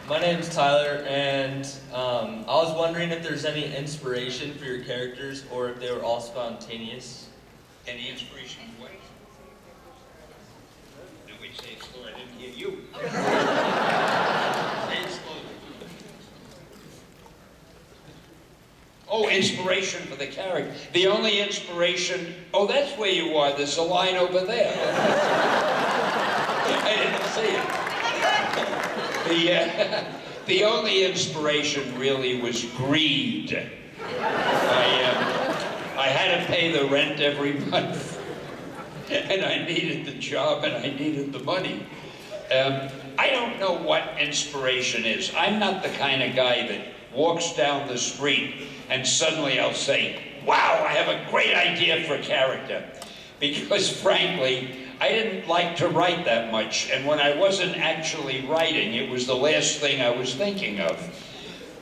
My name's Tyler, and I was wondering if there's any inspiration for your characters, or if they were all spontaneous. Any inspiration in what? No, wait, say it slow. I didn't hear you. Say it slowly. Oh, inspiration for the character. The only inspiration... Oh, that's where you are. There's a line over there. I didn't see it. The only inspiration really was greed. I had to pay the rent every month, and I needed the job, and I needed the money. I don't know what inspiration is. I'm not the kind of guy that walks down the street and suddenly I'll say, wow, I have a great idea for a character. Because frankly, I didn't like to write that much, and when I wasn't actually writing, it was the last thing I was thinking of.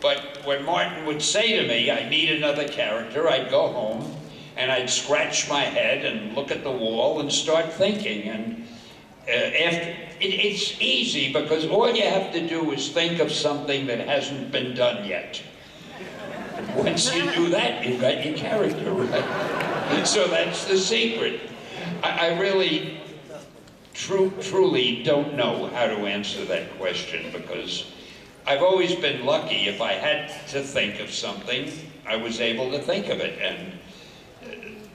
But when Martin would say to me, I need another character, I'd go home and I'd scratch my head and look at the wall and start thinking. And it's easy because all you have to do is think of something that hasn't been done yet. Once you do that, you've got your character, right? So that's the secret. I really, truly don't know how to answer that question because I've always been lucky. If I had to think of something, I was able to think of it, and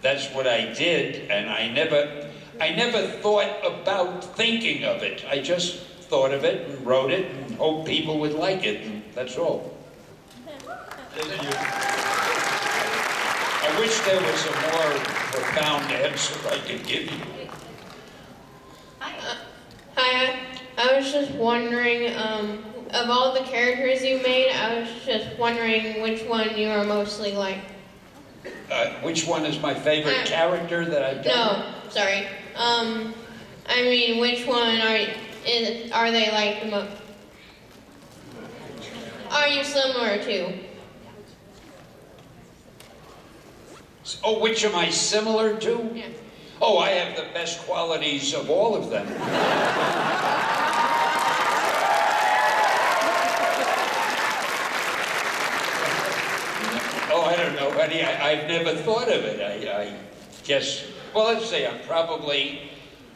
that's what I did. And I never thought about thinking of it. I just thought of it and wrote it and hoped people would like it, and that's all. Thank you. I wish there was a more profound answer I could give you. Hi, I was just wondering, of all the characters you made, I was just wondering which one you are mostly like. Which one is my favorite character that I've done? No, sorry. I mean, which one are they like the most? Are you similar to? Oh, which am I similar to? Yeah. Oh, I have the best qualities of all of them. Oh, I don't know, honey. I've never thought of it. I guess, well, let's say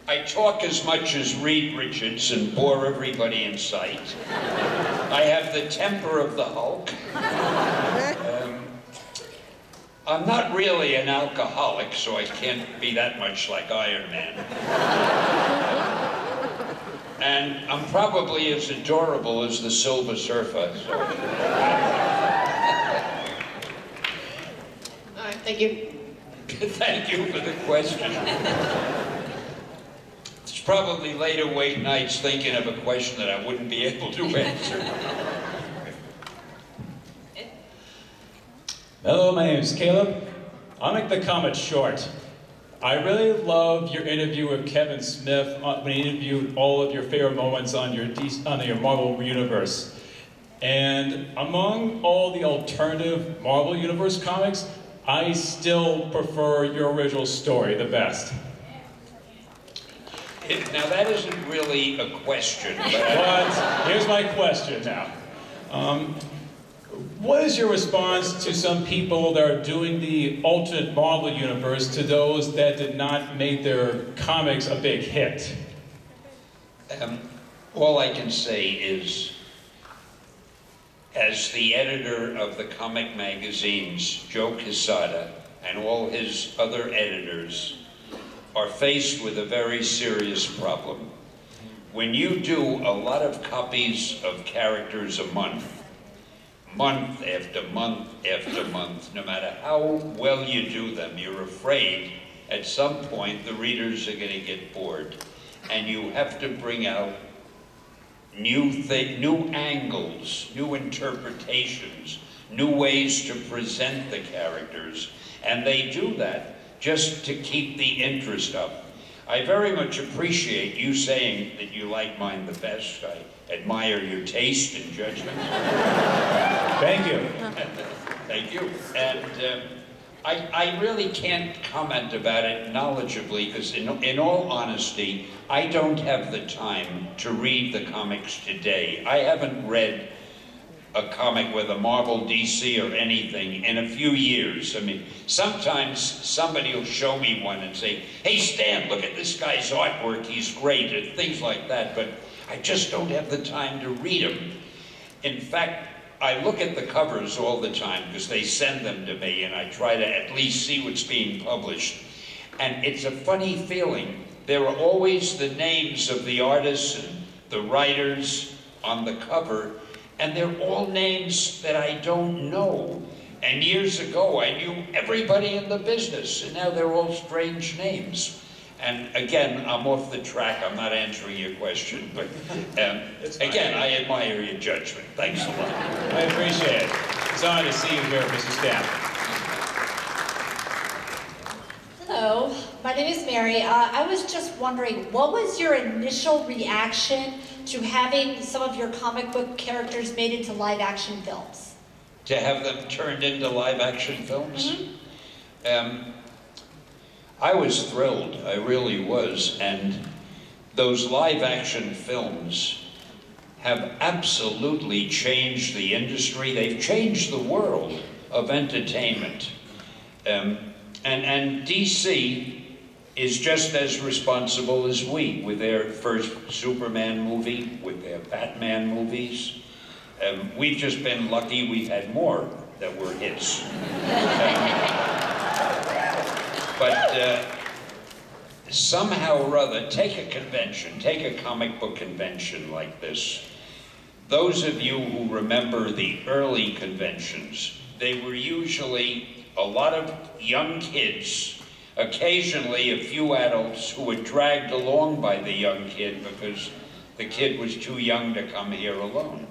I talk as much as Reed Richards and bore everybody in sight. I have the temper of the Hulk. I'm not really an alcoholic, so I can't be that much like Iron Man. And I'm probably as adorable as the Silver Surfer. So. All right, thank you. Thank you for the question. It's probably late awake nights thinking of a question that I wouldn't be able to answer. Hello, my name is Caleb. I'll make the comment short. I really love your interview with Kevin Smith when he interviewed all of your favorite moments on your Marvel Universe. And among all the alternative Marvel Universe comics, I still prefer your original story the best. Now that isn't really a question, But here's my question now. What is your response to some people that are doing the alternate Marvel Universe to those that did not make their comics a big hit? All I can say is, as the editor of the comic magazines, Joe Quesada, and all his other editors are faced with a very serious problem. When you do a lot of copies of characters a month after month after month, no matter how well you do them, you're afraid at some point the readers are going to get bored. And you have to bring out new angles, new interpretations, new ways to present the characters. And they do that just to keep the interest up. I very much appreciate you saying that you like mine the best. I admire your taste and judgment. Thank you. Thank you. And I really can't comment about it knowledgeably because in all honesty, I don't have the time to read the comics today. I haven't read a comic with a Marvel, DC, or anything in a few years. I mean, sometimes somebody will show me one and say, hey Stan, look at this guy's artwork, he's great, and things like that, but I just don't have the time to read them. In fact, I look at the covers all the time because they send them to me and I try to at least see what's being published. And it's a funny feeling. There are always the names of the artists and the writers on the cover, and they're all names that I don't know. And years ago, I knew everybody in the business, and now they're all strange names. And again, I'm off the track. I'm not answering your question, but again, I admire your judgment. Thanks a lot. I appreciate it. It's an honor to see you here, Mrs. Stamp. Hello, my name is Mary. I was just wondering, what was your initial reaction to having some of your comic book characters made into live-action films? To have them turned into live-action films? Mm-hmm. I was thrilled, I really was, and those live-action films have absolutely changed the industry. They've changed the world of entertainment. And DC is just as responsible as we, with their first Superman movie, with their Batman movies. We've just been lucky we've had more that were hits. But somehow or other, take a convention, take a comic book convention like this. Those of you who remember the early conventions, they were usually a lot of young kids, occasionally a few adults who were dragged along by the young kid because the kid was too young to come here alone.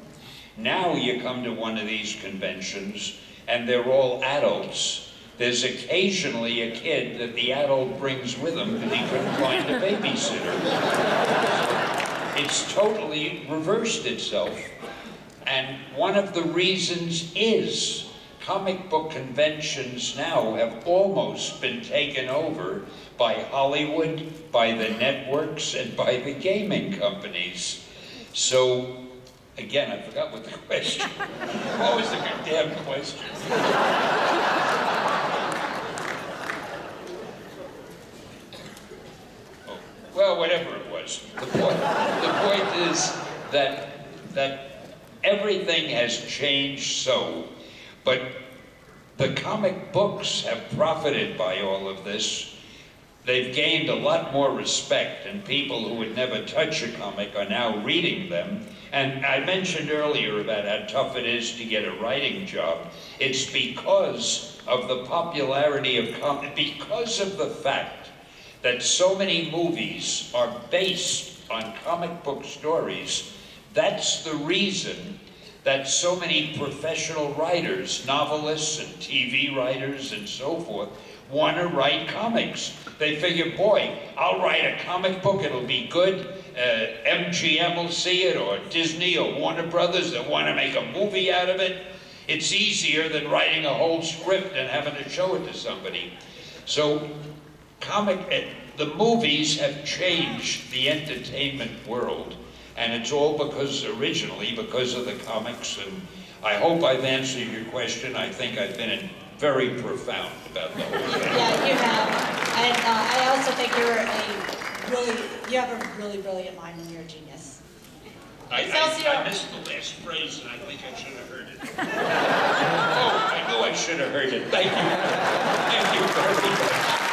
Now you come to one of these conventions and they're all adults. There's occasionally a kid that the adult brings with him because he couldn't find a babysitter. It's totally reversed itself. And one of the reasons is comic book conventions now have almost been taken over by Hollywood, by the networks, and by the gaming companies. So, again, I forgot what the question was. What was the damn question? Well, whatever it was. The point is that everything has changed so, but the comic books have profited by all of this. They've gained a lot more respect, and people who would never touch a comic are now reading them. And I mentioned earlier about how tough it is to get a writing job. It's because of the popularity of comics, because of the fact that so many movies are based on comic book stories. That's the reason that so many professional writers, novelists and TV writers and so forth, want to write comics. They figure, boy, I'll write a comic book, it'll be good, MGM will see it, or Disney or Warner Brothers, that want to make a movie out of it. It's easier than writing a whole script and having to show it to somebody. So the movies have changed the entertainment world, and it's all originally because of the comics. And I hope I've answered your question. I think I've been very profound about the whole thing. Yeah, you have. And I also think you have a really brilliant mind and you're a genius. I missed the last phrase, and I think I should have heard it. Oh, I knew I should have heard it. Thank you. Thank you very much.